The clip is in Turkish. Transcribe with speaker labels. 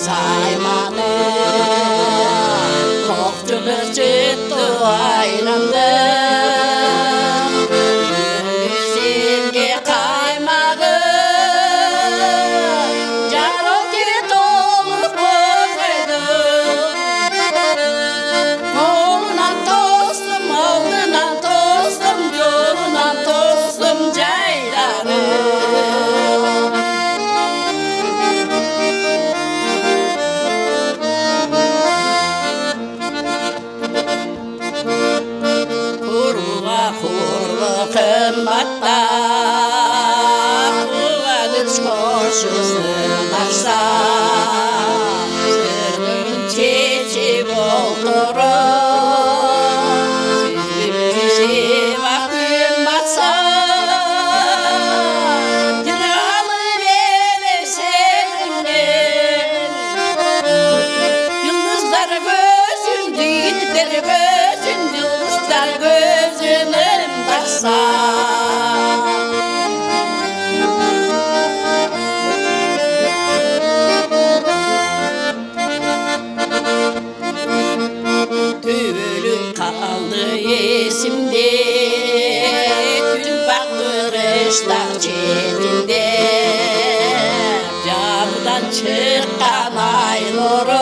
Speaker 1: saymanı Kokçuluk çıktı ayrandı Yüzümge kaymağı Caroki dolu koydu Kolundan tostum, aldından tostum Yolundan tostum caylanı Kımbatta Kullanış koşusun aşsa Sırrın çiçi oldurun Sizin kişi vakın batsa Yıralı verir seninle Yıldızlar gözün, yiğitler gözün Yıldızlar gözünün taşsa Tüylüm kaldı yesimde Tül bakırışlar çetinde Camdan çıkan ay nuru